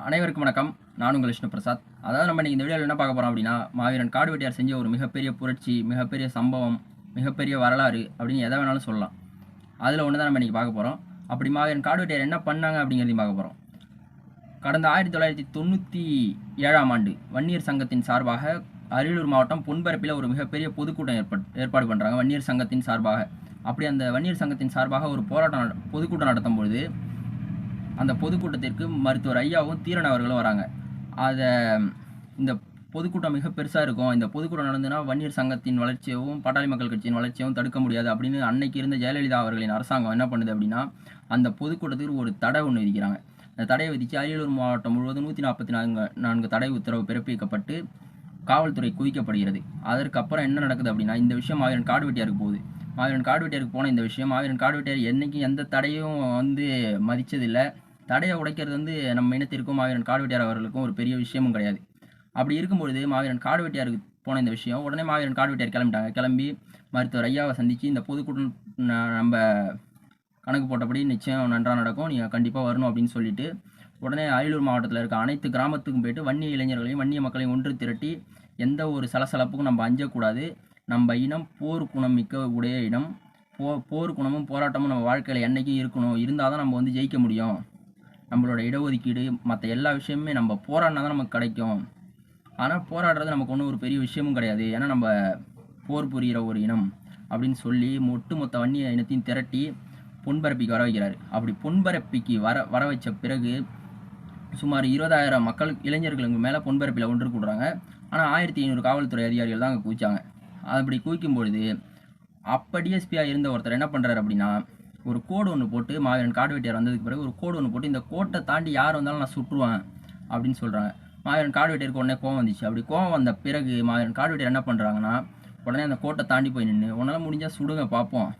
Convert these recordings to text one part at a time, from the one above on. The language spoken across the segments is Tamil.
அனைவருக்கும் வணக்கம். நான் உங்கள் விஷ்ணு பிரசாத். அதாவது நம்ம இன்னைக்கு இந்த வீடியோவில் என்ன பார்க்க போகிறோம் அப்படின்னா, மாவீரன் காடுவெட்டியார் செஞ்ச ஒரு மிகப்பெரிய புரட்சி, மிகப்பெரிய சம்பவம், மிகப்பெரிய வரலாறு அப்படின்னு எதை வேணாலும் சொல்லலாம். அதில் ஒன்று தான் நம்ம இன்றைக்கி பார்க்க போகிறோம். அப்படி மாவீரன் காடுவெட்டியார் என்ன பண்ணாங்க அப்படிங்கிறதையும் பார்க்க போகிறோம். கடந்த 1997ஆம் ஆண்டு வன்னியர் சங்கத்தின் சார்பாக அரியலூர் மாவட்டம் பொன்பரப்பில் ஒரு மிகப்பெரிய பொதுக்கூட்டம் ஏற்பாடு பண்ணுறாங்க வன்னியர் சங்கத்தின் சார்பாக. அப்படி அந்த வன்னியர் சங்கத்தின் சார்பாக ஒரு பொதுக்கூட்டம் நடத்தும் பொழுது அந்த பொதுக்கூட்டத்திற்கு மருத்துவர் ஐயாவும் தீரன் அவர்களும் வராங்க. இந்த பொதுக்கூட்டம் மிக பெருசாக இருக்கும். இந்த பொதுக்கூட்டம் நடந்துன்னா வன்னியர் சங்கத்தின் வளர்ச்சியவும் பாட்டாளி மக்கள் கட்சியின் வளர்ச்சியவும் தடுக்க முடியாது அப்படின்னு அன்னைக்கு இருந்த ஜெயலலிதா அவர்களின் அரசாங்கம் என்ன பண்ணுது அப்படின்னா, அந்த பொதுக்கூட்டத்துக்கு ஒரு தடை ஒன்று விதிக்கிறாங்க. அந்த தடையை விதித்து அரியலூர் மாவட்டம் முழுவதும் 144 தடை உத்தரவு பிறப்பிக்கப்பட்டு காவல்துறை குவிக்கப்படுகிறது. அதற்கப்புறம் என்ன நடக்குது அப்படின்னா, இந்த விஷயம் மாவீரன் காடுவெட்டியாருக்கு போகுது. மாவீரன் காடுவெட்டியாருக்கு போன இந்த விஷயம் மாவீரன் காடுவெட்டியார் என்றைக்கும் எந்த தடையும் மதித்ததில்லை. தடையை உடைக்கிறது நம்ம இனத்திற்கும் மாவீரன் காடுவெட்டியார் அவர்களுக்கும் ஒரு பெரிய விஷயமும் கிடையாது. அப்படி இருக்கும்பொழுது மாவீரன் காடுவெட்டியாருக்கு போன இந்த விஷயம் உடனே மாவீரன் காடுவெட்டியார் கிளம்பி மருத்துவர் ஐயாவை சந்தித்து இந்த பொதுக்கூட்டம் நம்ம கணக்கு போட்டபடி நிச்சயம் நன்றாக நடக்கும், நீங்கள் கண்டிப்பாக வரணும் அப்படின்னு சொல்லிட்டு உடனே அரியலூர் மாவட்டத்தில் இருக்க அனைத்து கிராமத்துக்கும் போயிட்டு வன்னிய இளைஞர்களையும் வன்னிய மக்களையும் ஒன்று திரட்டி எந்த ஒரு சலசலப்புக்கும் நம்ம அஞ்சக்கூடாது, நம்ம இனம் போர் குணம் மிக்க உடைய இனம், போர் குணமும் போராட்டமும் நம்ம வாழ்க்கையில் என்றைக்கும் இருக்கணும், இருந்தால் தான் நம்ம ஜெயிக்க முடியும், நம்மளோட இடஒதுக்கீடு மற்ற எல்லா விஷயமுமே நம்ம போராடினா தான் நமக்கு கிடைக்கும். ஆனால் போராடுறது நமக்கு ஒன்றும் ஒரு பெரிய விஷயமும் கிடையாது, ஏன்னா நம்ம போர் புரிகிற ஒரு இனம் அப்படின்னு சொல்லி ஒட்டுமொத்த வன்னிய இனத்தையும் திரட்டி பொன்பரப்பிக்கு வர வைக்கிறார். அப்படி பொன்பரப்பிக்கு வர வச்ச பிறகு சுமார் 20,000 மக்கள் இளைஞர்களுக்கு மேலே பொன்பரப்பில் ஒன்று கூடுறாங்க. ஆனால் 1500 காவல்துறை அதிகாரிகள் தான் அங்கே குவிச்சாங்க. அப்படி குவிக்கும்பொழுது அப்போ டிஎஸ்பியாக இருந்த ஒருத்தர் என்ன பண்ணுறாரு அப்படின்னா, ஒரு கோடு ஒன்று போட்டு மாவீரன் காடுவெட்டியார் வந்ததுக்கு பிறகு ஒரு கோடு ஒன்று போட்டு இந்த கோட்டை தாண்டி யார் வந்தாலும் நான் சுட்டுருவேன் அப்படின்னு சொல்கிறாங்க. மாவீரன் காடுவெட்டியாருக்கு உடனே கோவம் வந்துச்சு. அப்படி கோவம் வந்த பிறகு மாவீரன் காடுவெட்டியார் என்ன பண்ணுறாங்கன்னா, உடனே அந்த கோட்டை தாண்டி போய் நின்று உன்னால் முடிஞ்சால் சுடுங்க பார்ப்போம்,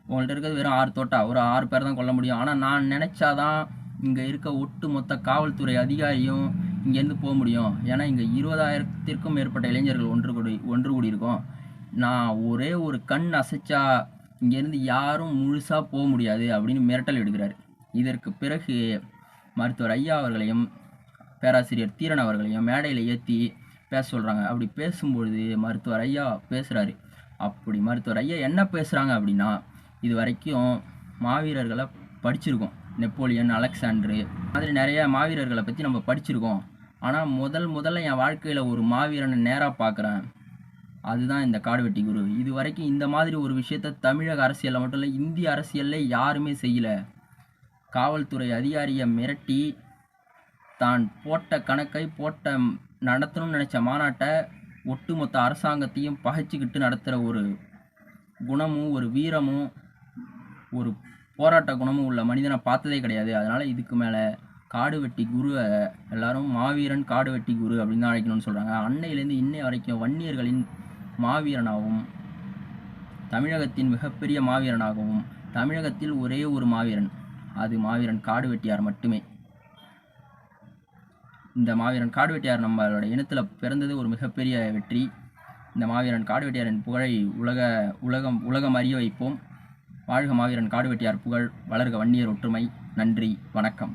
உங்கள்கிட்ட இருக்கிறது வெறும் 6 தோட்டா, ஒரு 6 பேர் தான் கொல்ல முடியும், ஆனால் நான் நினச்சாதான் இங்கே இருக்க ஒட்டு மொத்த காவல்துறை அதிகாரியும் இங்கேருந்து போக முடியும், ஏன்னா இங்கே 20,000த்திற்கும் மேற்பட்ட இளைஞர்கள் ஒன்று கூடி இருக்கோம், நான் ஒரே ஒரு கண் அசைச்சா இங்கேருந்து யாரும் முழுசாக போக முடியாது அப்படின்னு மிரட்டல் எடுக்கிறார். இதற்கு பிறகு மருத்துவர் ஐயா அவர்களையும் பேராசிரியர் தீரன் அவர்களையும் மேடையில் ஏற்றி பேச சொல்கிறாங்க. அப்படி பேசும்பொழுது மருத்துவர் ஐயா பேசுகிறாரு. அப்படி மருத்துவர் ஐயா என்ன பேசுகிறாங்க அப்படின்னா, இது வரைக்கும் மாவீரர்களை படிச்சிருக்கோம், நெப்போலியன், அலெக்சாண்டரு மாதிரி நிறைய மாவீரர்களை பற்றி நம்ம படிச்சிருக்கோம். ஆனால் முதல்ல என் வாழ்க்கையில் ஒரு மாவீரனை நேராக பார்க்குறேன், அதுதான் இந்த காடுவெட்டி குரு. இது வரைக்கும் இந்த மாதிரி ஒரு விஷயத்த தமிழக அரசியலில் மட்டும் இல்லை, இந்திய அரசியலில் யாருமே செய்யலை. காவல்துறை அதிகாரியை மிரட்டி தான் போட்ட கணக்கை நடத்தணும்னு நினச்ச மாநாட்டை ஒட்டுமொத்த அரசாங்கத்தையும் பகைச்சிக்கிட்டு நடத்துகிற ஒரு குணமும் ஒரு வீரமும் ஒரு போராட்ட குணமும் உள்ள மனிதனை பார்த்ததே கிடையாது. அதனால் இதுக்கு மேலே காடுவெட்டி குருவை எல்லாரும் மாவீரன் காடுவெட்டி குரு அப்படின்னு தான் அழைக்கணும்னு சொல்கிறாங்க. அன்னையிலேருந்து இன்னை வரைக்கும் வன்னியர்களின் மாவீரனாகவும் தமிழகத்தின் மிகப்பெரிய மாவீரனாகவும் தமிழகத்தில் ஒரே ஒரு மாவீரன், அது மாவீரன் காடுவெட்டியார் மட்டுமே. இந்த மாவீரன் காடுவெட்டியார் நம்மளோட இனத்தில் பிறந்தது ஒரு மிகப்பெரிய வெற்றி. இந்த மாவீரன் காடுவெட்டியாரின் புகழை உலகம் அறிய வைப்போம். வாழ்க மாவீரன் காடுவெட்டியார் புகழ், வளர்க வன்னியர் ஒற்றுமை. நன்றி, வணக்கம்.